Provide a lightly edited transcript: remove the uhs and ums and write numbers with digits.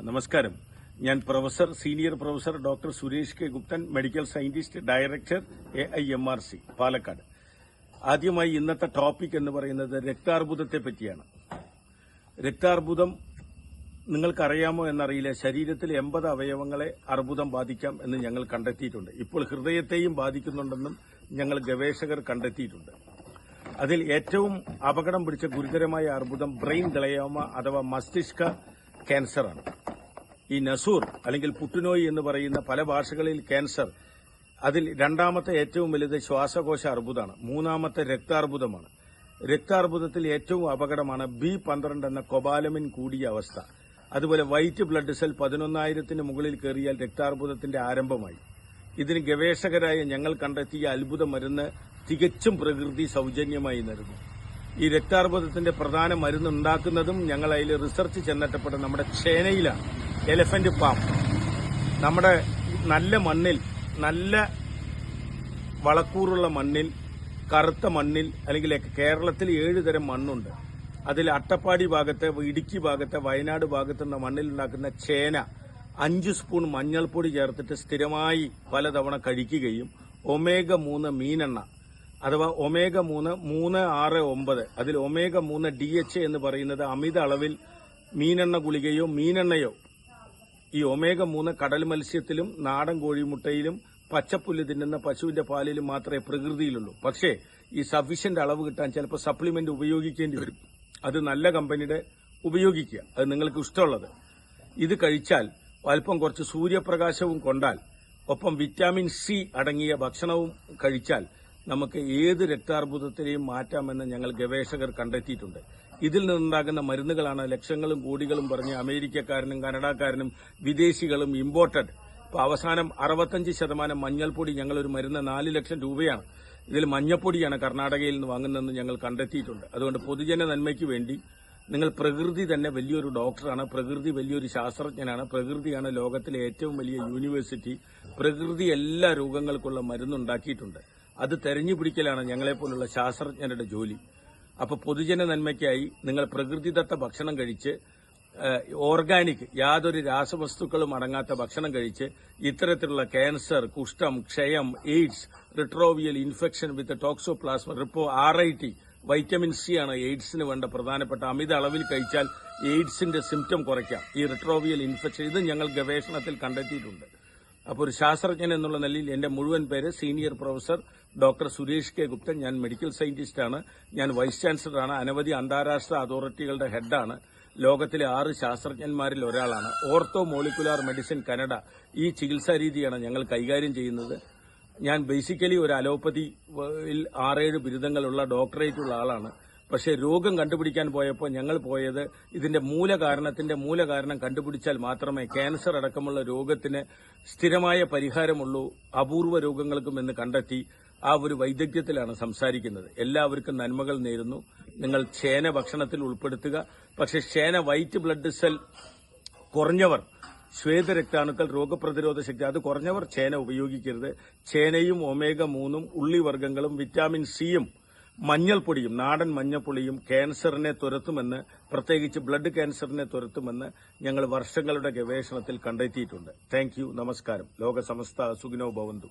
നമസ്കാരം. ഞാൻ senior professor doctor Suresh K Guptan, medical scientist, director AIMRC Palakkad. ആദ്യമായി ഇന്നത്തെ ടോപ്പിക് എന്ന് പറയുന്നത് രക്താർബുദത്തെ പറ്റിയാണ്. രക്താർബുദം നിങ്ങൾക്കറിയാമോ എന്നറിയില്ല. ശരീരത്തിൽ 80 അവയവങ്ങളെ അർബുദം ബാധിക്കാം എന്ന് ഞങ്ങൾ കണ്ടെത്തിയിട്ടുണ്ട്. ഇപ്പോൾ ഹൃദയത്തെയും ബാധിക്കുന്നുണ്ടെന്നും ഞങ്ങൾ ഗവേഷകർ കണ്ടെത്തിയിട്ടുണ്ട്. അതിൽ ഏറ്റവും അപകടം പിടിച്ച ഗുരുതരമായ അർബുദം ബ്രെയിൻ ഗ്ലയോമ അഥവാ മസ്തിഷ്ക ക്യാൻസറാണ്. ഈ നസൂർ അല്ലെങ്കിൽ പുട്ടുനോയി എന്ന് പറയുന്ന പല ഭാഷകളിൽ ക്യാൻസർ, അതിൽ രണ്ടാമത്തെ ഏറ്റവും വലുത് ശ്വാസകോശ അർബുദമാണ്. മൂന്നാമത്തെ രക്താർബുദമാണ്. രക്താർബുദത്തിൽ ഏറ്റവും അപകടമാണ് B12 എന്ന കൊബാലമിൻ കൂടിയ അവസ്ഥ. അതുപോലെ വൈറ്റ് ബ്ലഡ് സെൽ 11,000 മുകളിൽ കയറിയാൽ രക്താർബുദത്തിന്റെ ആരംഭമായി. ഇതിന് ഗവേഷകരായ ഞങ്ങൾ കണ്ടെത്തിയ അത്ഭുത മരുന്ന് തികച്ചും പ്രകൃതി സൌജന്യമായി നൽകുന്നു. ഈ രക്താർബുദത്തിന്റെ പ്രധാന മരുന്ന് ഉണ്ടാക്കുന്നതും ഞങ്ങൾ അതിൽ റിസർച്ച് ചെന്നെത്തപ്പെട്ട നമ്മുടെ ചേനയിലാണ്. Elephant palm. നമ്മുടെ നല്ല മണ്ണിൽ, നല്ല വളക്കൂറുള്ള മണ്ണിൽ, കറുത്ത മണ്ണിൽ, അല്ലെങ്കിൽ കേരളത്തിൽ 7 തരം മണ്ണുണ്ട്. അതിൽ അട്ടപ്പാടി ഭാഗത്ത്, ഇടുക്കി ഭാഗത്ത്, വയനാട് ഭാഗത്തുള്ള മണ്ണിൽ ഉണ്ടാക്കുന്ന ചേന 5 സ്പൂൺ മഞ്ഞൾപ്പൊടി ചേർത്തിട്ട് സ്ഥിരമായി പലതവണ കഴിക്കുകയും omega-3 മീനെണ്ണ അഥവാ omega-3 369, അതിൽ omega-3 DHA എന്ന് പറയുന്നത് അമിത അളവിൽ മീനെണ്ണ ഗുളികയോ മീനെണ്ണയോ, ഈ omega-3 കടൽ മത്സ്യത്തിലും നാടൻ കോഴിമുട്ടയിലും പച്ചപ്പുല്ല് തിന്നുന്ന പശുവിന്റെ പാലിലും മാത്രമേ പ്രകൃതിയിലുള്ളൂ. പക്ഷേ ഈ സഫീഷ്യന്റ് അളവ് കിട്ടാൻ ചിലപ്പോൾ സപ്ലിമെന്റ് ഉപയോഗിക്കേണ്ടി വരും. അത് നല്ല കമ്പനിയുടെ ഉപയോഗിക്കുക, അത് നിങ്ങൾക്ക് ഇഷ്ടമുള്ളത്. ഇത് കഴിച്ചാൽ അല്പം കുറച്ച് സൂര്യപ്രകാശവും കൊണ്ടാൽ, ഒപ്പം വിറ്റാമിൻ C അടങ്ങിയ ഭക്ഷണവും കഴിച്ചാൽ നമുക്ക് ഏത് രക്താർബുദത്തിനെയും മാറ്റാമെന്ന് ഞങ്ങൾ ഗവേഷകർ കണ്ടെത്തിയിട്ടുണ്ട്. ഇതിൽ നിന്നുണ്ടാകുന്ന മരുന്നുകളാണ് ലക്ഷങ്ങളും കോടികളും പറഞ്ഞ് അമേരിക്കക്കാരനും കനഡക്കാരനും വിദേശികളും ഇമ്പോർട്ടഡ്. ഇപ്പൊ അവസാനം 65% മഞ്ഞൾപ്പൊടി, ഞങ്ങളൊരു മരുന്ന് 4 ലക്ഷം രൂപയാണ്. ഇതിൽ മഞ്ഞപ്പൊടിയാണ് കർണാടകയിൽ നിന്ന് വാങ്ങുന്നതെന്ന് ഞങ്ങൾ കണ്ടെത്തിയിട്ടുണ്ട്. അതുകൊണ്ട് പൊതുജന നന്മയ്ക്ക് വേണ്ടി നിങ്ങൾ, പ്രകൃതി തന്നെ വലിയൊരു ഡോക്ടറാണ്, പ്രകൃതി വലിയൊരു ശാസ്ത്രജ്ഞനാണ്, പ്രകൃതിയാണ് ലോകത്തിലെ ഏറ്റവും വലിയ യൂണിവേഴ്സിറ്റി. പ്രകൃതി എല്ലാ രോഗങ്ങൾക്കുള്ള മരുന്നുണ്ടാക്കിയിട്ടുണ്ട്. അത് തെരഞ്ഞുപിടിക്കലാണ് ഞങ്ങളെപ്പോലുള്ള ശാസ്ത്രജ്ഞരുടെ ജോലി. അപ്പോൾ പൊതുജന നന്മയ്ക്കായി നിങ്ങൾ പ്രകൃതിദത്ത ഭക്ഷണം കഴിച്ച്, ഓർഗാനിക്, യാതൊരു രാസവസ്തുക്കളും അടങ്ങാത്ത ഭക്ഷണം കഴിച്ച് ഇത്തരത്തിലുള്ള ക്യാൻസർ, കുഷ്ഠം, ക്ഷയം, എയ്ഡ്സ്, റിട്രോവിയൽ ഇൻഫെക്ഷൻ വിത്ത് ടോക്സോപ്ലാസ്മ, RIT, വൈറ്റമിൻ C ആണ് എയ്ഡ്സിന് വേണ്ട പ്രധാനപ്പെട്ട. അമിത അളവിൽ കഴിച്ചാൽ എയ്ഡ്സിന്റെ സിംറ്റം കുറയ്ക്കാം, ഈ റിട്രോവിയൽ ഇൻഫെക്ഷൻ. ഇത് ഞങ്ങൾ ഗവേഷണത്തിൽ കണ്ടെത്തിയിട്ടുണ്ട്. അപ്പോൾ ഒരു ശാസ്ത്രജ്ഞൻ എന്നുള്ള നിലയിൽ എന്റെ മുഴുവൻ പേര് senior professor doctor Suresh K Guptan. ഞാൻ മെഡിക്കൽ സയന്റിസ്റ്റാണ്. ഞാൻ വൈസ് ചാൻസലറാണ്. അനവധി അന്താരാഷ്ട്ര അതോറിറ്റികളുടെ ഹെഡാണ്. ലോകത്തിലെ 6 ശാസ്ത്രജ്ഞന്മാരിൽ ഒരാളാണ്. ഓർത്തോ മോളിക്കുലാർ മെഡിസിൻ കാനഡ, ഈ ചികിത്സാ രീതിയാണ് ഞങ്ങൾ കൈകാര്യം ചെയ്യുന്നത്. ഞാൻ ബേസിക്കലി ഒരു അലോപ്പതിയിൽ 6-7 ബിരുദങ്ങളുള്ള, ഡോക്ടറേറ്റുള്ള ആളാണ്. പക്ഷേ രോഗം കണ്ടുപിടിക്കാൻ പോയപ്പോൾ ഞങ്ങൾ പോയത് ഇതിന്റെ മൂലകാരണം കണ്ടുപിടിച്ചാൽ മാത്രമേ ക്യാൻസർ അടക്കമുള്ള രോഗത്തിന് സ്ഥിരമായ പരിഹാരമുള്ളൂ, അപൂർവ രോഗങ്ങൾക്കും എന്ന് കണ്ടെത്തി. ആ ഒരു വൈദഗ്ധ്യത്തിലാണ് സംസാരിക്കുന്നത്. എല്ലാവർക്കും നന്മകൾ നേരുന്നു. നിങ്ങൾ ചേന ഭക്ഷണത്തിൽ ഉൾപ്പെടുത്തുക. പക്ഷേ ചേന വൈറ്റ് ബ്ലഡ് സെൽ കുറഞ്ഞവർ, ശ്വേതരക്താണുക്കൾ, രോഗപ്രതിരോധ ശക്തി അത് കുറഞ്ഞവർ ചേന ഉപയോഗിക്കരുത്. ചേനയും omega-3 ഉള്ളിവർഗ്ഗങ്ങളും വിറ്റാമിൻ സിയും മഞ്ഞൾപ്പൊടിയും, നാടൻ മഞ്ഞൾപ്പൊടിയും ക്യാൻസറിനെ തുരത്തുമെന്ന്, പ്രത്യേകിച്ച് ബ്ലഡ് ക്യാൻസറിനെ തുരത്തുമെന്ന് ഞങ്ങൾ വർഷങ്ങളുടെ ഗവേഷണത്തിൽ കണ്ടെത്തിയിട്ടുണ്ട്. Thank you. നമസ്കാരം. ലോക സമസ്ത സുഖിനോ ഭവന്തു.